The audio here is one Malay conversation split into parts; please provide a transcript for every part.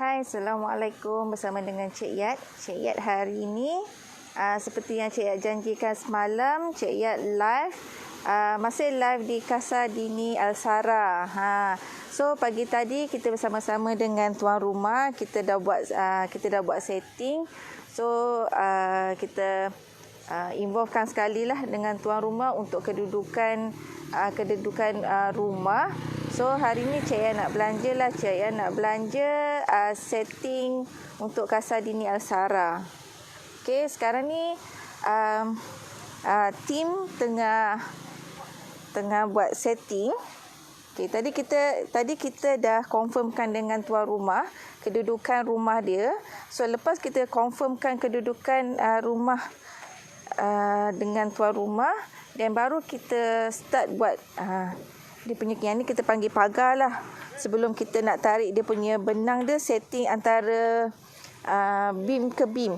Hai, Assalamualaikum. Bersama dengan Cik Yat. Cik Yat hari ini seperti yang Cik Yat janjikan semalam, Cik Yat live. Masih live di Casa Dini Alsara. So pagi tadi kita bersama-sama dengan tuan rumah, kita dah buat setting. So kita involvekan sekali lah dengan tuan rumah untuk kedudukan rumah. So hari ni Cik Yat nak belanja lah. Cik Yat nak belanja setting untuk Casa Dini Alsara. Okay, sekarang ni tim tengah buat setting. Okay, tadi kita dah confirmkan dengan tuan rumah kedudukan rumah dia. So lepas kita confirmkan kedudukan rumah dengan tuan rumah, dan baru kita start buat dia punya, yang ni kita panggil pagar lah. Sebelum kita nak tarik dia punya benang dia, setting antara beam ke beam.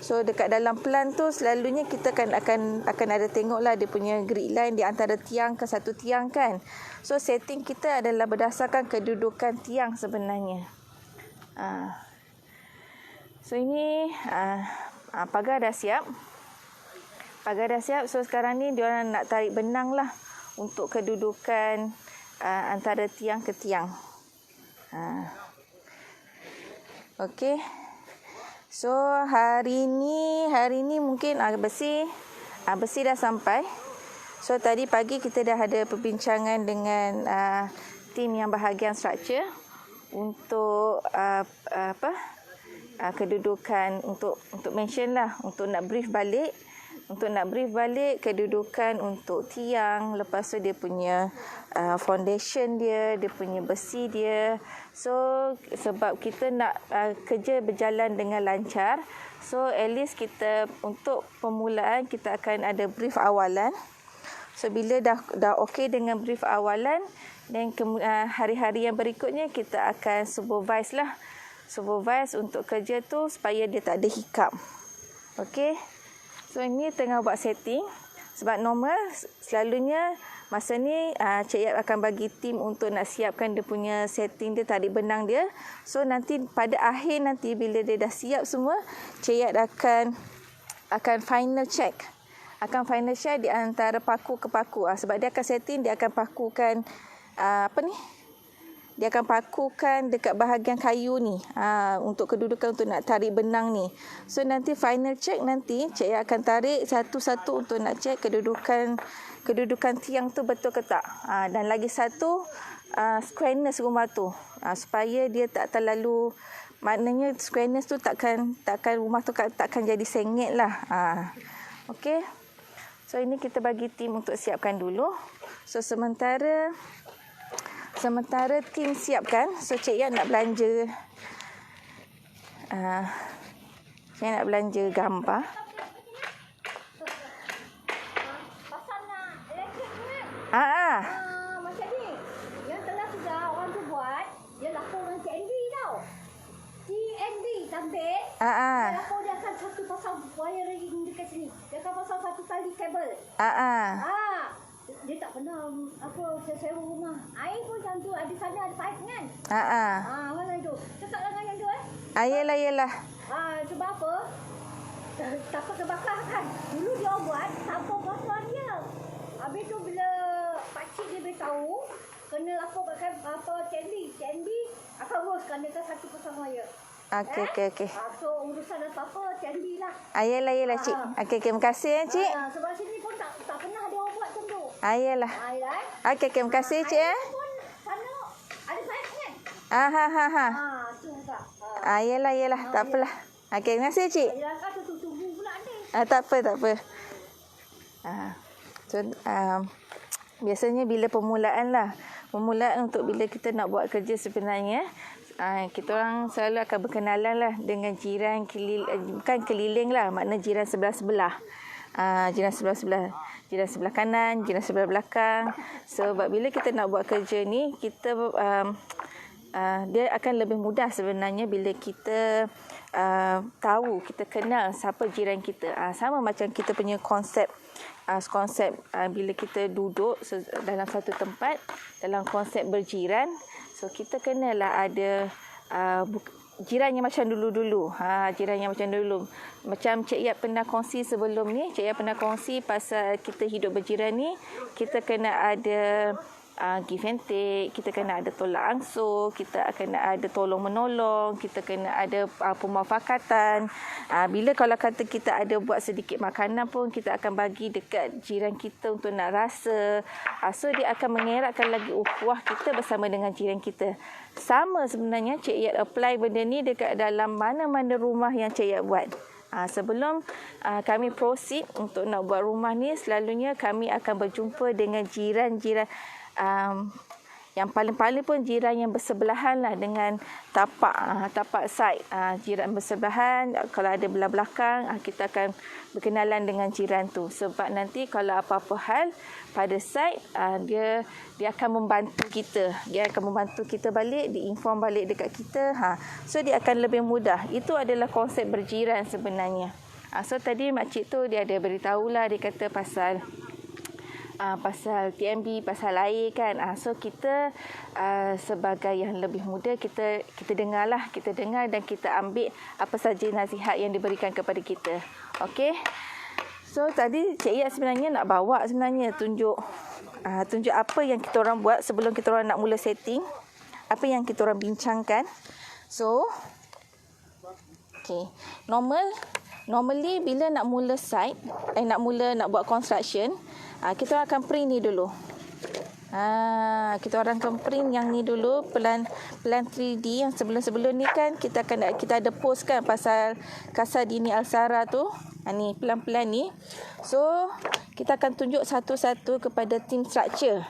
So dekat dalam plan tu selalunya kita akan ada tengoklah dia punya grid line di antara tiang ke satu tiang kan. So setting kita adalah berdasarkan kedudukan tiang sebenarnya. So ini pagar dah siap. So sekarang ni diorang nak tarik benang lah untuk kedudukan antara tiang ke tiang. Okey. So hari ni mungkin besi dah sampai. So tadi pagi kita dah ada perbincangan dengan tim yang bahagian struktur untuk kedudukan untuk mention lah, untuk nak brief balik kedudukan untuk tiang, lepas tu dia punya foundation dia punya besi dia. So sebab kita nak kerja berjalan dengan lancar, so at least kita untuk permulaan kita akan ada brief awalan. So bila dah okey dengan brief awalan, dan hari-hari yang berikutnya kita akan supervise untuk kerja tu supaya dia tak ada hiccup. Okey. So ini tengah buat setting. Sebab normal selalunya masa ni Cik Yat akan bagi tim untuk nak siapkan dia punya setting dia, tarik benang dia. So nanti pada akhir nanti bila dia dah siap semua, Cik Yat akan final check. Di antara paku ke paku. Sebab dia akan setting, dia akan pakukan dia akan pakukan dekat bahagian kayu ni untuk kedudukan untuk nak tarik benang ni. So nanti final check, nanti Cik Yat akan tarik satu-satu untuk nak check kedudukan tiang tu betul ke tak. Dan lagi satu squareness rumah tu, supaya dia tak terlalu, maknanya squareness tu takkan rumah tu takkan jadi sengit lah. Okey. So ini kita bagi tim untuk siapkan dulu. So sementara tim siapkan, so Cik Yat nak belanja gambar. Pasal nak elektrik ni. Macam ni. Yang telah sudah orang tu buat, dia lapor dengan CNB tau. CNB sampai. Dia lapor, dia akan satu pasang wiring dekat sini. Dia akan pasang satu tali kabel. Dia tak pernah sewa rumah. Air pun macam tu, ada sana ada pipe kan? Mana tu? Cakap dengan yang tu Yelah. Sebab apa? Takut terbakar kan? Dulu dia buat sampul kosong dia. Habis tu bila pakcik dia beritahu, kena lapor kat CNB akan uruskan dia satu pasang wire. Okey. So urusan apa-apa CNB lah. Yelah cik. Okey, terima kasih cik. Sebab sini pun tak pernah ada orang buat macam tu. Yelah. Okey, terima kasih cik. Air pun sana ada pipe kan? Tu juga. Yelah, tak apalah. Okey, terima kasih cik. Yelah kan tunggu pula ni. Tak apa. So biasanya bila permulaan untuk bila kita nak buat kerja sebenarnya, kita orang selalu akan berkenalan lah dengan jiran bukan keliling lah, makna jiran sebelah-sebelah. Jiran sebelah kanan, jiran sebelah belakang. Sebab bila kita nak buat kerja ni, kita dia akan lebih mudah sebenarnya bila kita tahu, kita kenal siapa jiran kita. Sama macam kita punya konsep bila kita duduk dalam satu tempat dalam konsep berjiran. So kita kenalah ada jiran yang macam dulu-dulu. Jiran yang macam dulu. Macam Cik Yap pernah kongsi sebelum ni, Cik Yap pernah kongsi pasal kita hidup berjiran ni, kita kena ada give and take, kita kena ada tolak ansur, kita kena ada tolong menolong, kita kena ada pemufakatan. Bila kalau kata kita ada buat sedikit makanan pun, kita akan bagi dekat jiran kita untuk nak rasa. So dia akan mengeratkan lagi ukhuwah kita bersama dengan jiran kita. Sama sebenarnya Cik Yat apply benda ni dekat dalam mana-mana rumah yang Cik Yat buat. Sebelum kami proceed untuk nak buat rumah ni, selalunya kami akan berjumpa dengan jiran-jiran yang paling-paling pun jiran yang bersebelahan lah dengan tapak side. Jiran bersebelahan, kalau ada belah belakang, kita akan berkenalan dengan jiran tu. Sebab nanti kalau apa-apa hal pada side, dia akan membantu kita. Dia akan membantu kita balik, diinform balik dekat kita. So dia akan lebih mudah. Itu adalah konsep berjiran sebenarnya. So tadi makcik tu dia ada beritahulah, dia kata pasal TMB, pasal air kan. So kita sebagai yang lebih muda, kita dengarlah, kita dengar dan kita ambil apa saja nasihat yang diberikan kepada kita. Okey. So tadi Cik Yat sebenarnya nak bawa tunjuk apa yang kita orang buat sebelum kita orang nak mula setting, apa yang kita orang bincangkan. So okey, normally bila nak mula site, nak buat construction, kita akan print ni dulu. Kita orang akan print yang ni dulu, plan 3D yang sebelum-sebelum ni kan kita ada post kan pasal Kasadini Alsara tu. Ni plan-plan ni. So kita akan tunjuk satu-satu kepada team structure.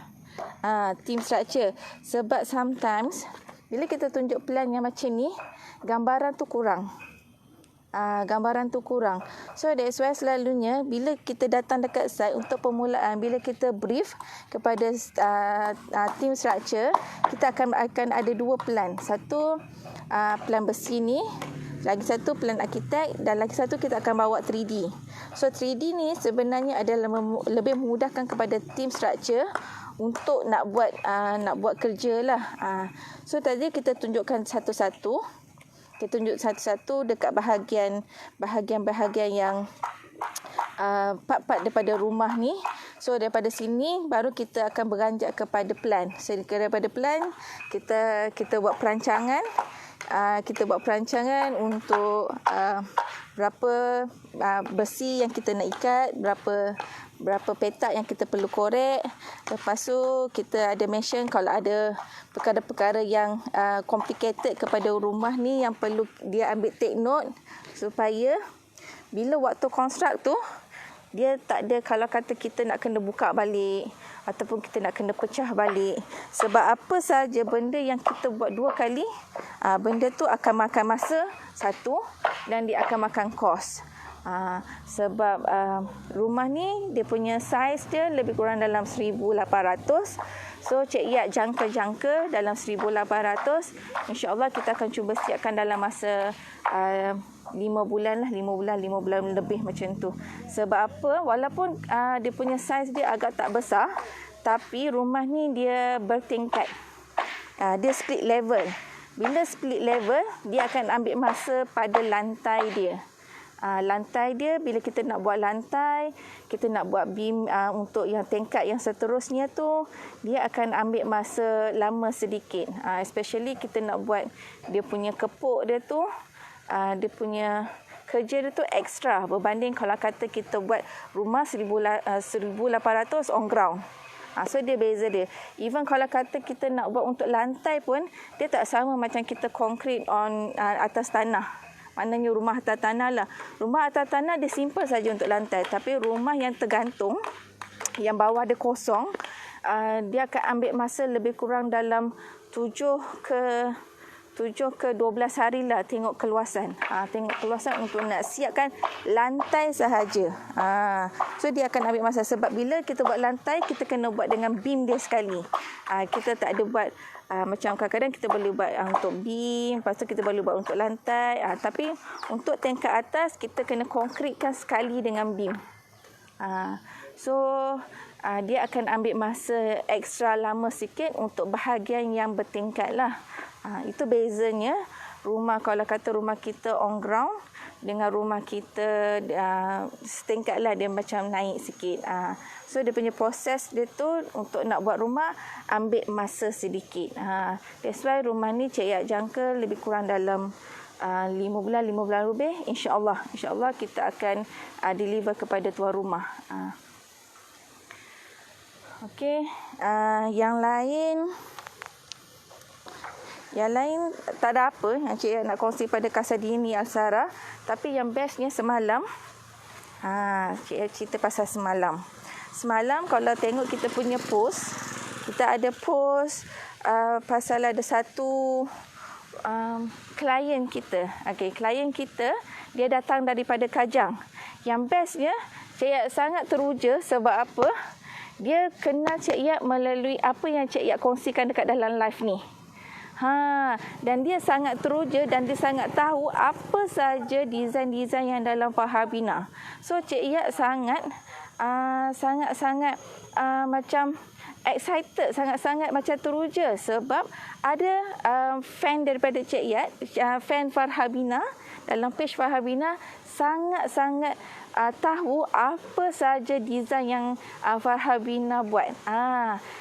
Team structure. Sebab sometimes bila kita tunjuk plan yang macam ni, gambaran tu kurang. So that's why selalunya bila kita datang dekat site untuk permulaan, bila kita brief kepada team structure, kita akan ada dua plan. Satu plan besi ni, lagi satu plan arkitek, dan lagi satu kita akan bawa 3D. So 3D ni sebenarnya adalah lebih memudahkan kepada team structure untuk nak buat kerja lah. So tadi kita tunjukkan satu-satu. Kita tunjuk satu-satu dekat bahagian-bahagian yang part-part daripada rumah ni. So daripada sini baru kita akan beranjak kepada plan. So daripada plan kita buat perancangan. Kita buat perancangan untuk berapa besi yang kita nak ikat, berapa petak yang kita perlu korek. Lepas tu kita ada mention kalau ada perkara-perkara yang complicated kepada rumah ni yang perlu dia ambil take note, supaya bila waktu construct tu dia tak ada kalau kata kita nak kena buka balik ataupun kita nak kena pecah balik. Sebab apa saja benda yang kita buat dua kali, benda tu akan makan masa satu dan dia akan makan kos. Sebab rumah ni dia punya saiz dia lebih kurang dalam 1,800. So Cik Yat jangka dalam 1,800. InsyaAllah kita akan cuba siapkan dalam masa 5 bulan lebih macam tu. Sebab apa? Walaupun dia punya saiz dia agak tak besar, tapi rumah ni dia bertingkat. Dia split level. Bila split level, dia akan ambil masa pada lantai dia. Lantai dia, bila kita nak buat lantai, kita nak buat beam untuk yang tingkat yang seterusnya tu, dia akan ambil masa lama sedikit. Especially kita nak buat dia punya kepuk dia tu, dia punya kerja dia tu extra berbanding kalau kata kita buat rumah 1,800 on ground. So dia beza dia. Even kalau kata kita nak buat untuk lantai pun, dia tak sama macam kita konkrit on atas tanah. Maknanya rumah atas tanah lah. Rumah atas tanah dia simple saja untuk lantai. Tapi rumah yang tergantung, yang bawah dia kosong, dia akan ambil masa lebih kurang dalam 7 ke 12 hari lah tengok keluasan. Tengok keluasan untuk nak siapkan lantai sahaja. So dia akan ambil masa. Sebab bila kita buat lantai, kita kena buat dengan beam dia sekali. Kita tak ada buat macam kadang-kadang kita boleh buat untuk beam, lepas tu kita boleh buat untuk lantai. Tapi untuk tingkat atas, kita kena konkritkan sekali dengan beam. So dia akan ambil masa ekstra lama sikit untuk bahagian yang bertingkat lah. Itu bezanya rumah, kalau kata rumah kita on ground dengan rumah kita setingkat lah, dia macam naik sikit. So dia punya proses dia tu untuk nak buat rumah ambil masa sedikit. That's why rumah ni Cik Yat jangka lebih kurang dalam 5 bulan lebih, insya-Allah kita akan deliver kepada tuan rumah. Okey, yang lain tak ada apa yang Cik Yat nak kongsi pada Kasadini Alsara, tapi yang bestnya semalam Cik Yat cerita pasal semalam. Semalam kalau tengok kita punya post, kita ada post pasal ada satu klien kita. Klien kita dia datang daripada Kajang. Yang bestnya Cik Yat sangat teruja sebab apa? Dia kenal Cik Yat melalui apa yang Cik Yat kongsikan dekat dalam live ni. Dan dia sangat teruja dan dia sangat tahu apa saja desain-desain yang dalam Farhabina. So Cik Yat sangat macam excited, sangat-sangat macam teruja sebab ada fan daripada Cik Yat, fan Farhabina dalam page Farhabina sangat-sangat tahu apa saja desain yang Farhabina buat.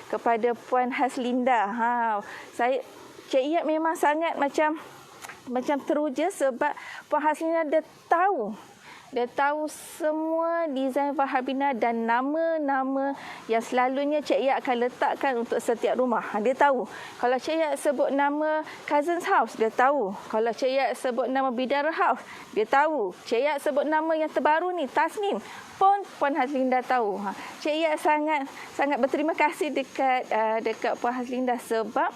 Kepada Puan Haslinda. Cik Yat memang sangat macam teruja sebab Puan Haslinda dia tahu semua desain Farhabina dan nama-nama yang selalunya Cik Yat akan letakkan untuk setiap rumah. Dia tahu. Kalau Cik Yat sebut nama Cousins House, dia tahu. Kalau Cik Yat sebut nama Bidara House, dia tahu. Cik Yat sebut nama yang terbaru ni, Tasnim, pun Puan Haslinda tahu. Cik Yat sangat berterima kasih dekat Puan Haslinda sebab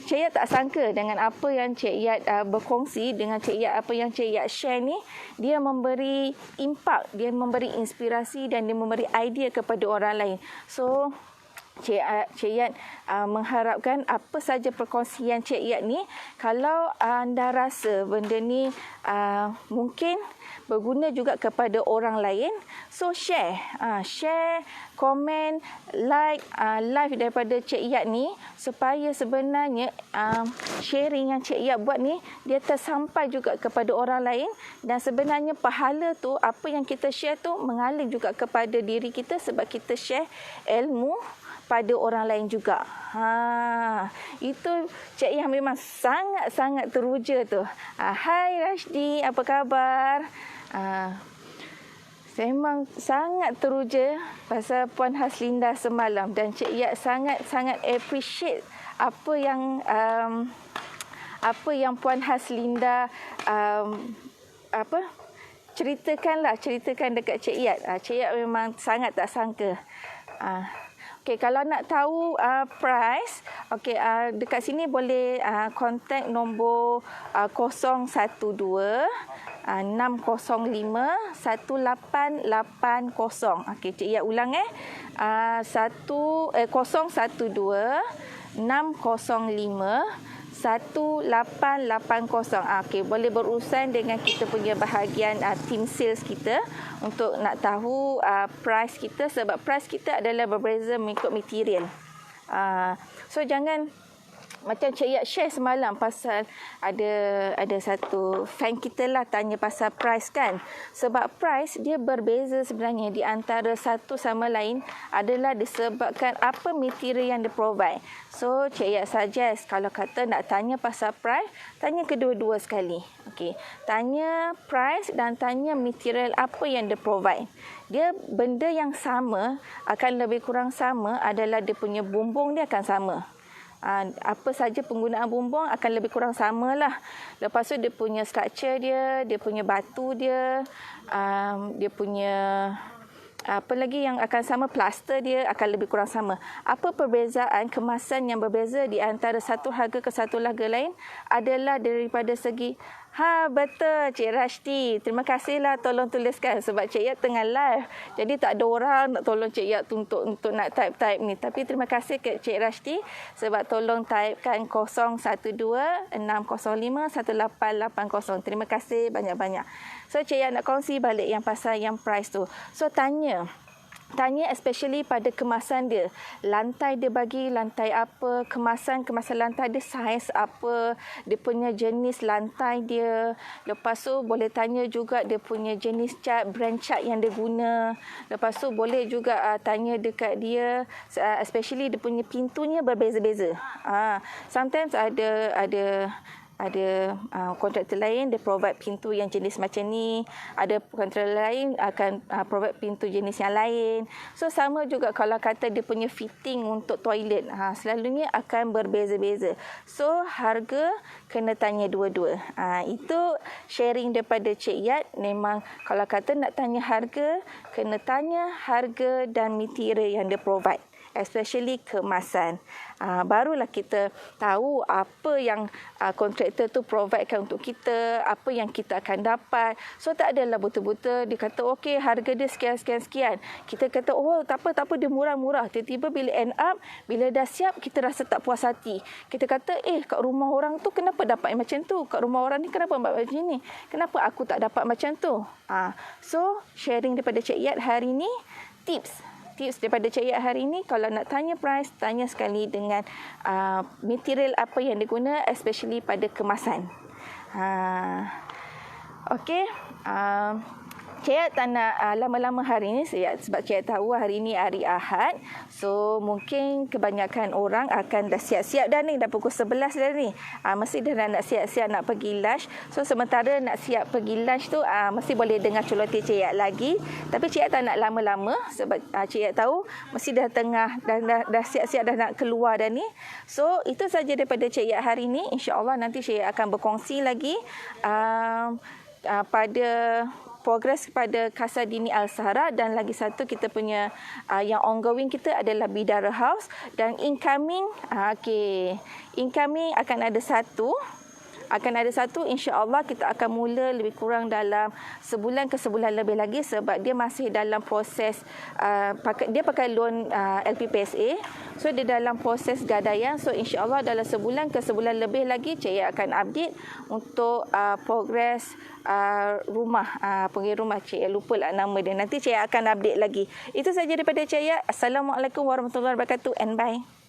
Cik Yat tak sangka dengan apa yang Cik Yat berkongsi, dengan Cik Yat apa yang Cik Yat share ni, dia memberi impak, dia memberi inspirasi dan dia memberi idea kepada orang lain. So Cik Yat mengharapkan apa saja perkongsian Cik Yat ni, kalau anda rasa benda ni mungkin berguna juga kepada orang lain, so share, komen, like live daripada Cik Yat ni, supaya sebenarnya sharing yang Cik Yat buat ni dia tersampai juga kepada orang lain, dan sebenarnya pahala tu, apa yang kita share tu mengalir juga kepada diri kita sebab kita share ilmu pada orang lain juga. Itu Cik Yat memang sangat-sangat teruja tu. Hai Rashdi, apa khabar? Saya memang sangat teruja pasal Puan Haslinda semalam, dan Cik Yat sangat-sangat appreciate apa yang Puan Haslinda ceritakan dekat Cik Yat. Cik Yat memang sangat tak sangka. Okey, kalau nak tahu price, dekat sini boleh kontak nombor 012 605 1880. Okey, Cik Yat ulang 012 605 1880. Okey, boleh berurusan dengan kita punya bahagian team sales kita untuk nak tahu price kita, sebab price kita adalah berbeza mengikut material. So jangan macam Cik Yat share semalam pasal ada satu fan kita lah tanya pasal price kan. Sebab price dia berbeza sebenarnya di antara satu sama lain adalah disebabkan apa material yang dia provide. So Cik Yat suggest kalau kata nak tanya pasal price, tanya kedua-dua sekali. Okey, tanya price dan tanya material apa yang dia provide. Dia benda yang sama, akan lebih kurang sama adalah dia punya bumbung dia akan sama. Apa saja penggunaan bumbung akan lebih kurang sama lah. Lepas tu dia punya structure dia punya batu dia, dia punya apa lagi yang akan sama, plaster dia akan lebih kurang sama. Apa perbezaan kemasan yang berbeza di antara satu harga ke satu harga lain adalah daripada segi betul Cik Rashdi. Terima kasihlah tolong tuliskan sebab Cik Yat tengah live. Jadi tak ada orang nak tolong Cik Yat untuk nak type ni. Tapi terima kasih ke Cik Rashdi sebab tolong typekan 012 605 1880. Terima kasih banyak-banyak. So Cik Yat nak kongsi balik yang pasal yang price tu. So tanya tanya especially pada kemasan dia. Lantai dia bagi lantai apa, kemasan lantai dia saiz apa, dia punya jenis lantai dia. Lepas tu boleh tanya juga dia punya jenis cat, brand cat yang dia guna. Lepas tu boleh juga tanya dekat dia, especially dia punya pintunya berbeza-beza. Sometimes ada kontraktor lain dia provide pintu yang jenis macam ni, ada kontraktor lain akan provide pintu jenis yang lain. So sama juga kalau kata dia punya fitting untuk toilet, selalunya akan berbeza-beza. So harga kena tanya dua-dua. Itu sharing daripada Cik Yat. Memang kalau kata nak tanya harga, kena tanya harga dan material yang dia provide, especially kemasan. Barulah kita tahu apa yang kontraktor tu providekan untuk kita, apa yang kita akan dapat. So tak adalah betul-betul dia kata okey harga dia sekian. Kita kata oh tak apa dia murah-murah. Tiba-tiba bila end up, bila dah siap kita rasa tak puas hati. Kita kata kat rumah orang tu kenapa dapat macam tu? Kat rumah orang ni kenapa dapat macam ni? Kenapa aku tak dapat macam tu? So sharing daripada Cik Yat hari ni, tips daripada Cik Yat hari ini, kalau nak tanya price, tanya sekali dengan material apa yang diguna, especially pada kemasan. Okey. Cik Yat tak nak lama-lama hari ini sebab Cik Yat tahu hari ini hari Ahad. So mungkin kebanyakan orang akan dah siap-siap dah ni, dah pukul 11 dah ni. Mesti dah nak siap-siap nak pergi lunch. So sementara nak siap pergi lunch tu mesti boleh dengar celoteh Cik Yat lagi. Tapi Cik Yat tak nak lama-lama sebab Cik Yat tahu mesti dah tengah dah siap-siap dah nak keluar dah ni. So itu saja daripada Cik Yat hari ini. InsyaAllah nanti Cik Yat akan berkongsi lagi pada progres kepada Casa Dini Al-Sahara, dan lagi satu kita punya yang ongoing kita adalah Bidara House, dan incoming akan ada satu insya-Allah kita akan mula lebih kurang dalam sebulan ke sebulan lebih lagi sebab dia masih dalam proses dia pakai loan LPPSA. So dia dalam proses gadaian. So insya-Allah dalam sebulan ke sebulan lebih lagi Cik Yat akan update untuk progres rumah rumah Cik Yat lupa lah nama dia. Nanti Cik Yat akan update lagi. Itu saja daripada Cik Yat. Assalamualaikum warahmatullahi wabarakatuh and bye.